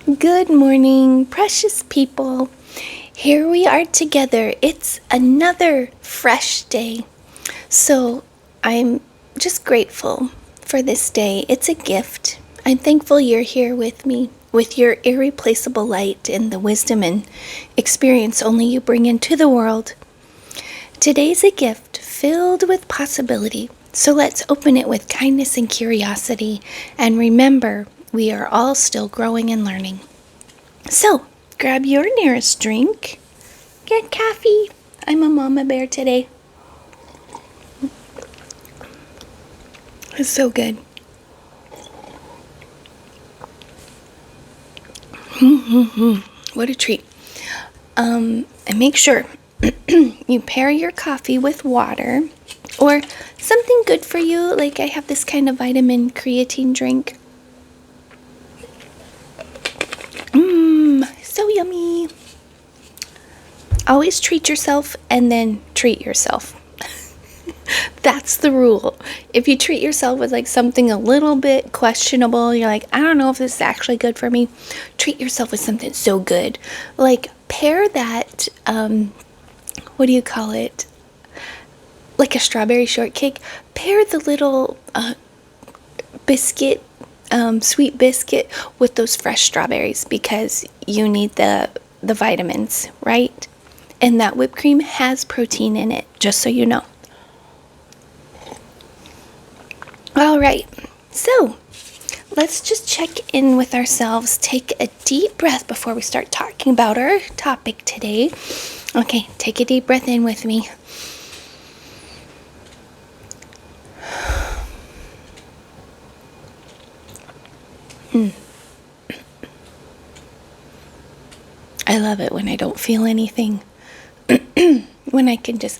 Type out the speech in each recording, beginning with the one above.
Good morning, precious people. Here we are together. It's another fresh day. So I'm just grateful for this day. It's a gift. I'm thankful you're here with me, with your irreplaceable light and the wisdom and experience only you bring into the world. Today's a gift filled with possibility. So let's open it with kindness and curiosity. And remember, we are all still growing and learning. So, grab your nearest drink. Get coffee. I'm a mama bear today. It's so good. What a treat. And make sure you pair your coffee with water or something good for you. Like I have this kind of vitamin creatine drink. So yummy. Always treat yourself and then treat yourself. That's the rule. If you treat yourself with like something a little bit questionable, you're like, I don't know if this is actually good for me. Treat yourself with something so good. Like pair that, what do you call it? Like a strawberry shortcake. Pair the little biscuit, sweet biscuit with those fresh strawberries because you need the vitamins, right? And that whipped cream has protein in it, just so you know. All right, so let's just check in with ourselves. Take a deep breath before we start talking about our topic today. Okay, take a deep breath in with me. I love it when I don't feel anything. When I can just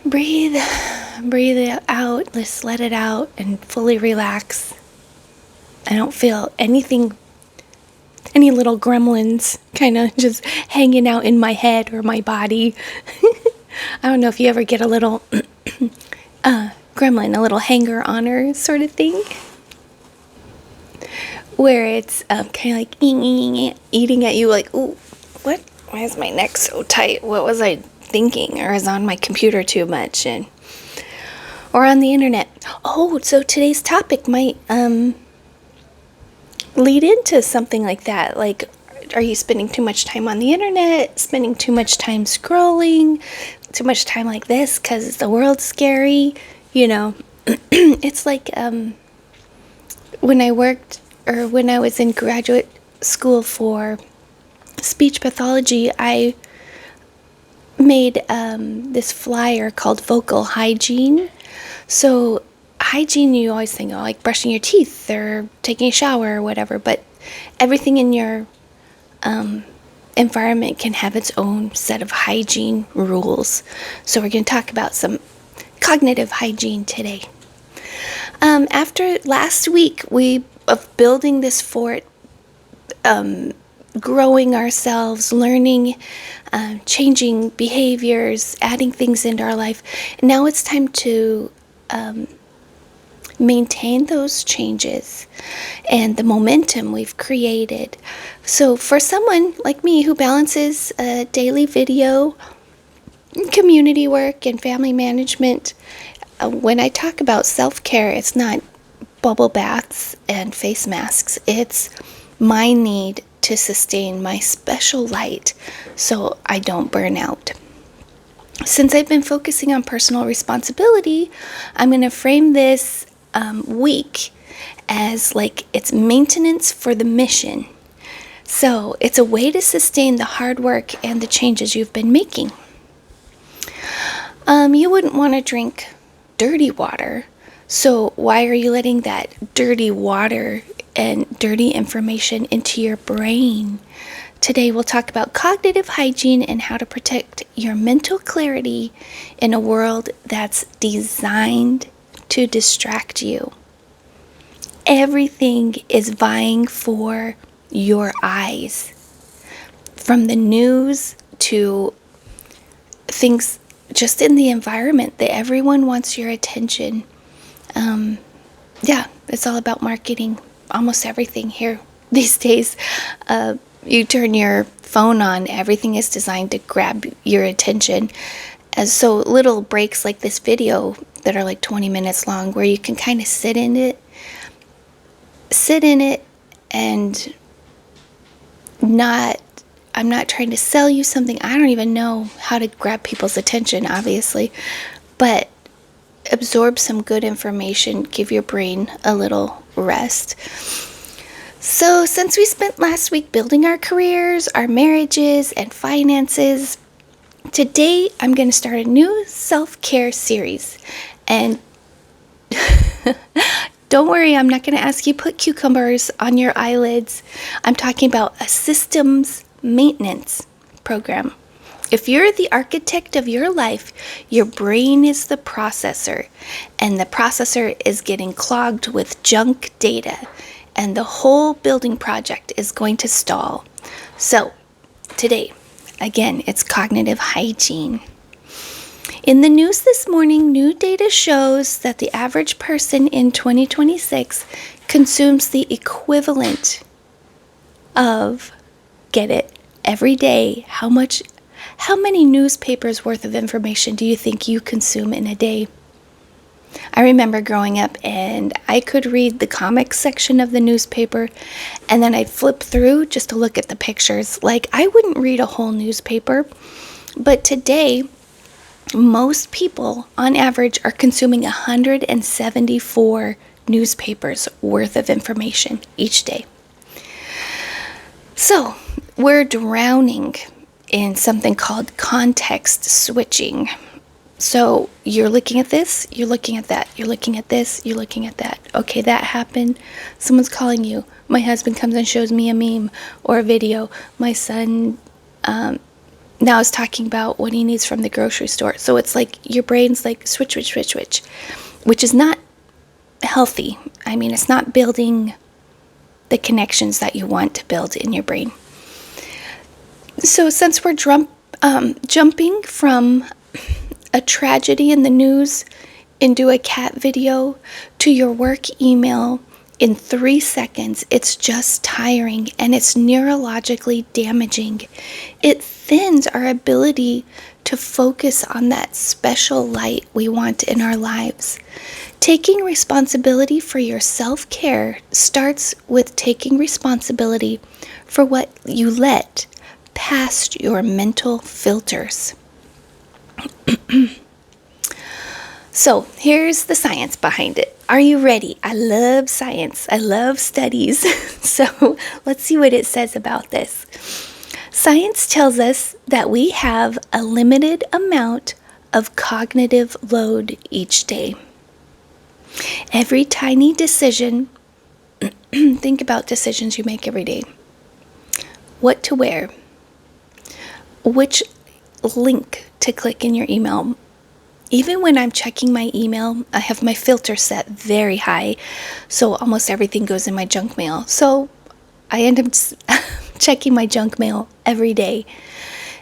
breathe it out, just let it out and fully relax. I don't feel anything, any little gremlins kind of just hanging out in my head or my body. I don't know if you ever get a little gremlin, a little hanger-oner sort of thing, where it's kind of like eating at you like, ooh, what? Why is my neck so tight? What was I thinking? Or is on my computer too much? Or on the internet. Oh, so today's topic might lead into something like that. Like, are you spending too much time on the internet? Spending too much time scrolling? Too much time like this because the world's scary? You know, it's like when I worked or when I was in graduate school for speech pathology, I made this flyer called vocal hygiene. So hygiene, you always think, oh, like brushing your teeth or taking a shower or whatever, but everything in your environment can have its own set of hygiene rules. So we're going to talk about some cognitive hygiene today. After last week of building this fort, growing ourselves, learning, changing behaviors, adding things into our life. Now it's time to maintain those changes and the momentum we've created. So for someone like me who balances daily video, community work, and family management, when I talk about self-care, it's not bubble baths and face masks. It's my need to sustain my special light so I don't burn out. Since I've been focusing on personal responsibility, I'm going to frame this week as like it's maintenance for the mission. So it's a way to sustain the hard work and the changes you've been making. You wouldn't want to drink dirty water. So why are you letting that dirty water and dirty information into your brain? Today we'll talk about cognitive hygiene and how to protect your mental clarity in a world that's designed to distract you. Everything is vying for your eyes. From the news to things just in the environment, that everyone wants your attention. It's all about marketing. Almost everything here these days, you turn your phone on, everything is designed to grab your attention. And so little breaks like this video that are like 20 minutes long, where you can kind of sit in it and I'm not trying to sell you something. I don't even know how to grab people's attention, obviously, but absorb some good information, give your brain a little rest. So since we spent last week building our careers, our marriages, and finances, today I'm going to start a new self-care series. And don't worry, I'm not going to ask you to put cucumbers on your eyelids. I'm talking about a systems maintenance program. If you're the architect of your life, your brain is the processor, and the processor is getting clogged with junk data, and the whole building project is going to stall. So, today, again, it's cognitive hygiene. In the news this morning, new data shows that the average person in 2026 consumes the equivalent of, get it, every day. How many newspapers worth of information do you think you consume in a day? I remember growing up and I could read the comics section of the newspaper and then I'd flip through just to look at the pictures. Like, I wouldn't read a whole newspaper, but today, most people on average are consuming 174 newspapers worth of information each day. So, we're drowning in something called context switching. So you're looking at this, you're looking at that, you're looking at this, you're looking at that. Okay, that happened. Someone's calling you. My husband comes and shows me a meme or a video. My son now is talking about what he needs from the grocery store. So it's like your brain's like switch, which is not healthy. I mean, it's not building the connections that you want to build in your brain. So since we're jumping from a tragedy in the news into a cat video to your work email in 3 seconds, it's just tiring and it's neurologically damaging. It thins our ability to focus on that special light we want in our lives. Taking responsibility for your self-care starts with taking responsibility for what you let past your mental filters. So here's the science behind it. Are you ready? I love science. I love studies. So let's see what it says about this. Science tells us that we have a limited amount of cognitive load each day. Every tiny decision, think about decisions you make every day. What to wear, which link to click in your email. Even when I'm checking my email, I have my filter set very high, so almost everything goes in my junk mail. So I end up checking my junk mail every day.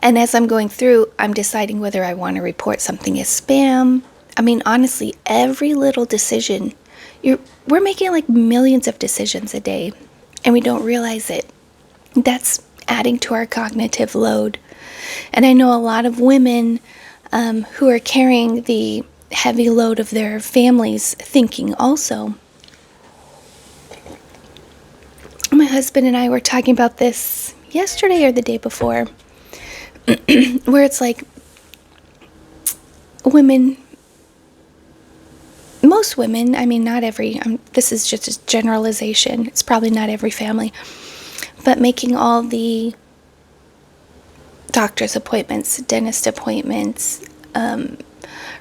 And as I'm going through, I'm deciding whether I want to report something as spam. I mean, honestly, every little decision, we're making like millions of decisions a day, and we don't realize it. That's adding to our cognitive load. And I know a lot of women who are carrying the heavy load of their families' thinking also. My husband and I were talking about this yesterday or the day before, where it's like most women, I mean, not every, this is just a generalization, it's probably not every family, but making all the doctor's appointments, dentist appointments,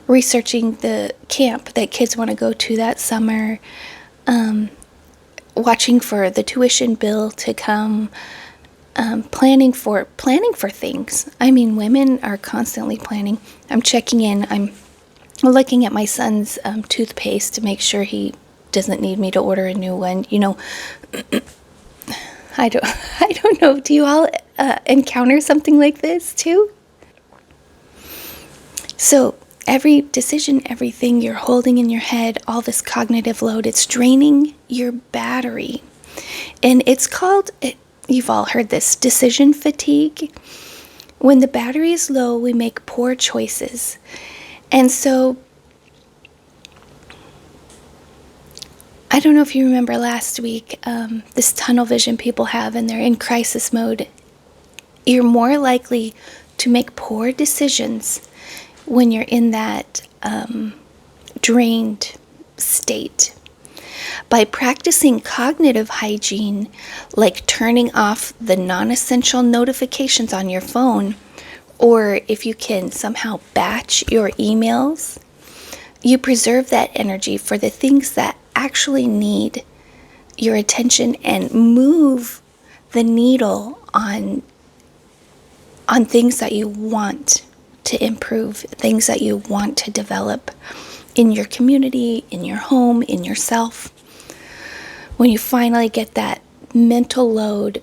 researching the camp that kids want to go to that summer, watching for the tuition bill to come, planning for things. I mean, women are constantly planning. I'm checking in. I'm looking at my son's toothpaste to make sure he doesn't need me to order a new one. You know, I don't know. Do you all encounter something like this too? So every decision, everything you're holding in your head, all this cognitive load, it's draining your battery. And it's called, you've all heard this, decision fatigue. When the battery is low, we make poor choices. And so, I don't know if you remember last week, this tunnel vision people have, and they're in crisis mode. You're more likely to make poor decisions when you're in that drained state. By practicing cognitive hygiene, like turning off the non-essential notifications on your phone, or if you can somehow batch your emails, you preserve that energy for the things that actually need your attention and move the needle on things that you want to improve, things that you want to develop in your community, in your home, in yourself. When you finally get that mental load,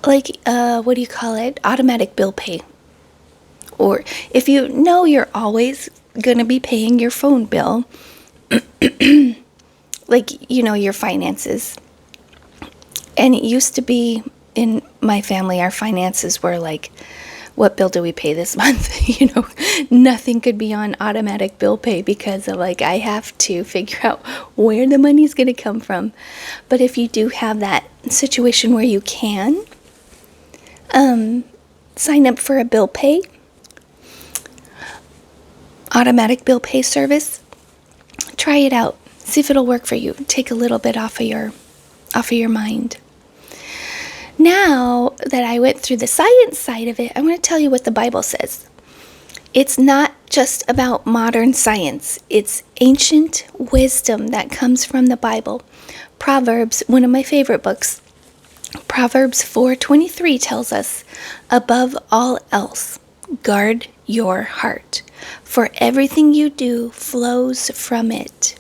what do you call it? Automatic bill pay. Or if you know you're always going to be paying your phone bill, like, your finances. And it used to be in my family, our finances were like, what bill do we pay this month? Nothing could be on automatic bill pay because of I have to figure out where the money's going to come from. But if you do have that situation where you can sign up for a bill pay, automatic bill pay service, try it out. See if it'll work for you. Take a little bit off of your mind. Now that I went through the science side of it, I want to tell you what the Bible says. It's not just about modern science. It's ancient wisdom that comes from the Bible. Proverbs, one of my favorite books, Proverbs 4:23 tells us, above all else, guard your heart, for everything you do flows from it.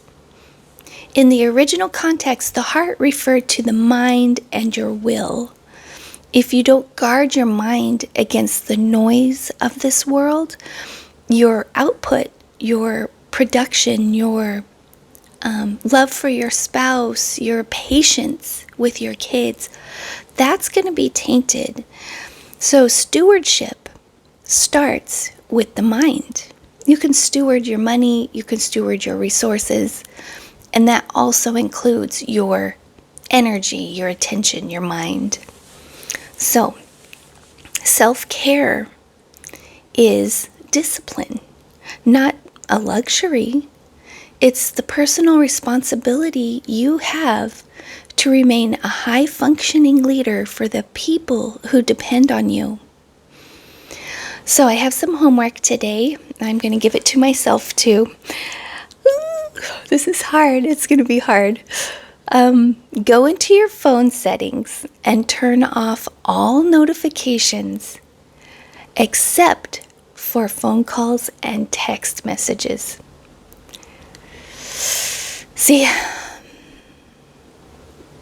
In the original context, the heart referred to the mind and your will. If you don't guard your mind against the noise of this world, your output, your production, your love for your spouse, your patience with your kids, that's going to be tainted. So stewardship starts with the mind. You can steward your money, you can steward your resources, and that also includes your energy, your attention, your mind. So, self-care is discipline, not a luxury. It's the personal responsibility you have to remain a high-functioning leader for the people who depend on you. So I have some homework today. I'm going to give it to myself too. This is hard. It's going to be hard. Go into your phone settings and turn off all notifications except for phone calls and text messages. See,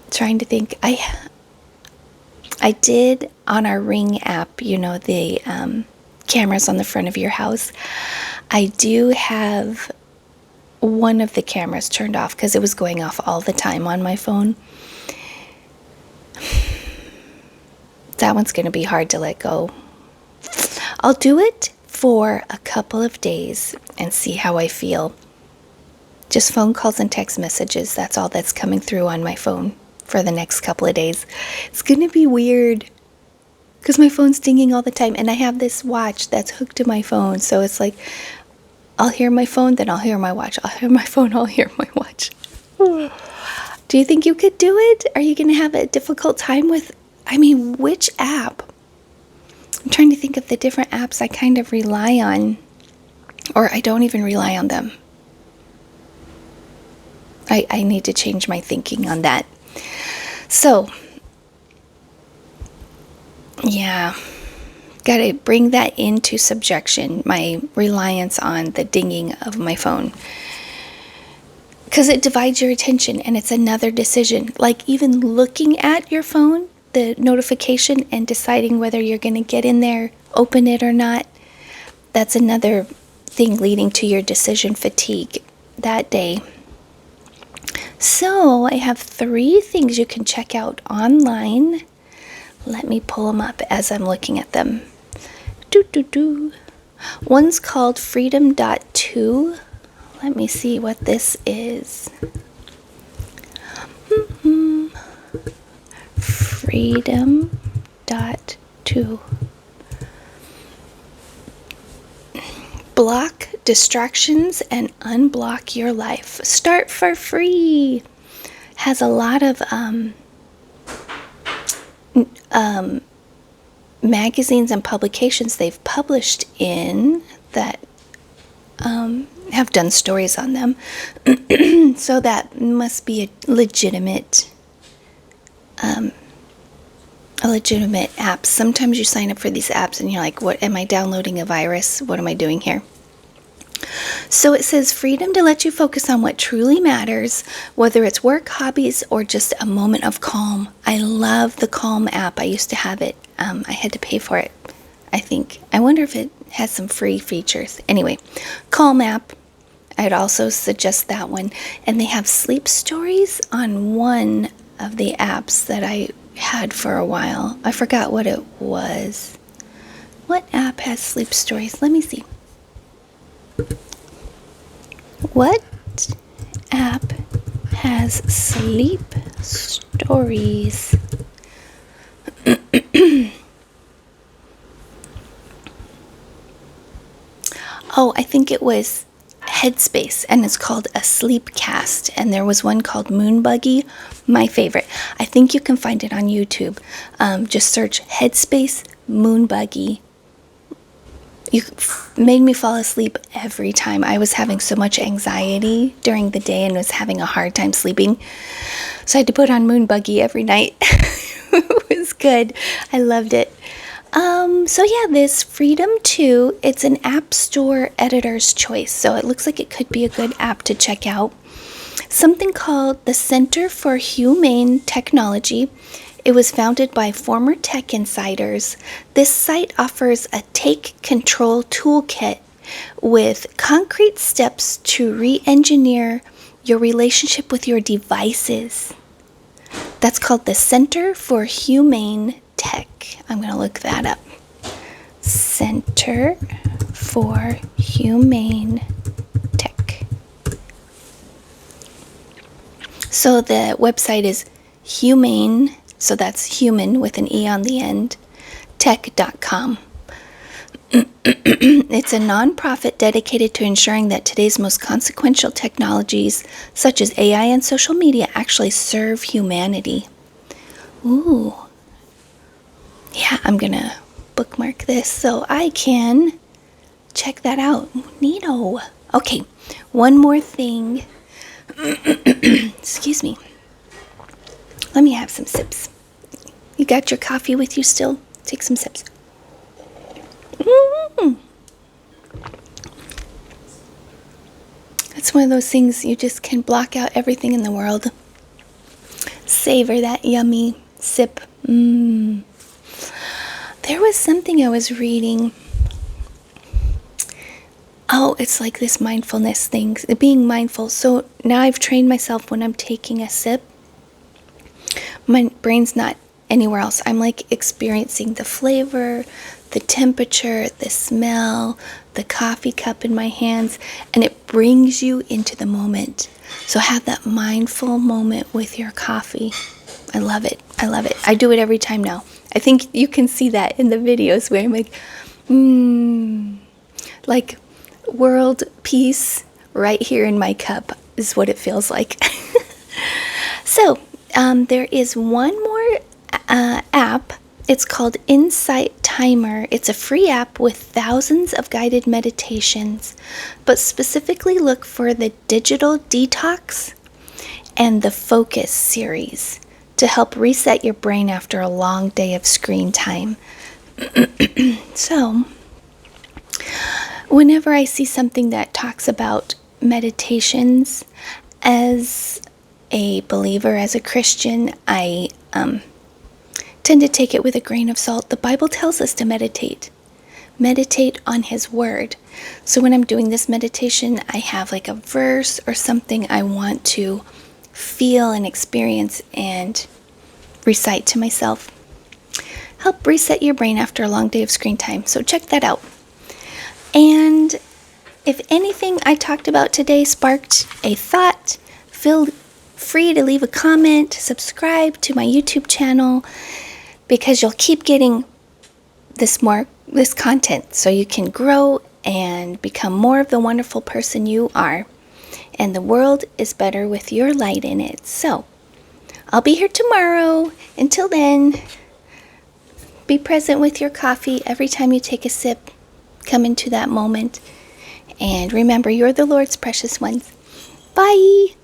trying to think. I did on our Ring app, the cameras on the front of your house. I do have one of the cameras turned off because it was going off all the time on my phone. That one's going to be hard to let go. I'll do it for a couple of days and see how I feel. Just phone calls and text messages, that's all that's coming through on my phone for the next couple of days. It's going to be weird because my phone's dinging all the time, and I have this watch that's hooked to my phone, so it's like I'll hear my phone, then I'll hear my watch. I'll hear my phone, I'll hear my watch. Do you think you could do it? Are you going to have a difficult time with, which app? I'm trying to think of the different apps I kind of rely on, or I don't even rely on them. I need to change my thinking on that. So, yeah. Got to bring that into subjection, my reliance on the dinging of my phone. Because it divides your attention, and it's another decision. Like even looking at your phone, the notification, and deciding whether you're going to get in there, open it or not, that's another thing leading to your decision fatigue that day. So I have 3 things you can check out online. Let me pull them up as I'm looking at them. One's called Freedom.2. Let me see what this is. Freedom.2. Block distractions and unblock your life. Start for free. Has a lot of magazines and publications they've published in that have done stories on them. So that must be a legitimate app. Sometimes you sign up for these apps and you're like, what, am I downloading a virus? What am I doing here? So it says freedom to let you focus on what truly matters, whether it's work, hobbies, or just a moment of calm. I love the Calm app. I used to have it. I had to pay for it, I think. I wonder if it has some free features. Anyway, Calm app. I'd also suggest that one. And they have sleep stories on one of the apps that I had for a while. I forgot what it was. What app has sleep stories? Let me see. What app has sleep stories? Oh, I think it was Headspace, and it's called a Sleepcast. And there was one called Moonbuggy, my favorite. I think you can find it on YouTube. Just search Headspace Moonbuggy. You made me fall asleep every time. I was having so much anxiety during the day and was having a hard time sleeping. So I had to put on Moonbuggy every night. It was good. I loved it. So yeah, this Freedom 2, it's an App Store editor's choice. So it looks like it could be a good app to check out. Something called the Center for Humane Technology. It was founded by former tech insiders. This site offers a take control toolkit with concrete steps to re-engineer your relationship with your devices. That's called the Center for Humane Tech. I'm going to look that up. Center for Humane Tech. So the website is humane, so that's human with an E on the end, tech.com. It's a nonprofit dedicated to ensuring that today's most consequential technologies, such as AI and social media, actually serve humanity. Ooh. Yeah, I'm going to bookmark this so I can check that out. Neato. Okay, one more thing. Excuse me. Let me have some sips. You got your coffee with you still? Take some sips. It's one of those things you just can block out everything in the world. Savor that yummy sip. There was something I was reading. Oh, it's like this mindfulness thing, being mindful. So now I've trained myself when I'm taking a sip, my brain's not anywhere else. I'm like experiencing the flavor, the temperature, the smell, the coffee cup in my hands, and it brings you into the moment. So have that mindful moment with your coffee. I love it. I love it. I do it every time now. I think you can see that in the videos where I'm like world peace right here in my cup is what it feels like. So there is one more app. It's called Insight Timer. It's a free app with thousands of guided meditations, but specifically look for the Digital Detox and the Focus series to help reset your brain after a long day of screen time. So, whenever I see something that talks about meditations, as a believer, as a Christian, I tend to take it with a grain of salt. The Bible tells us to meditate. Meditate on His Word. So when I'm doing this meditation, I have like a verse or something I want to feel and experience and recite to myself help reset your brain after a long day of screen time. So check that out. And if anything I talked about today sparked a thought, feel free to leave a comment, subscribe to my YouTube channel, because you'll keep getting this content so you can grow and become more of the wonderful person you are. And the world is better with your light in it. So I'll be here tomorrow. Until then, be present with your coffee every time you take a sip. Come into that moment. And remember, you're the Lord's precious ones. Bye.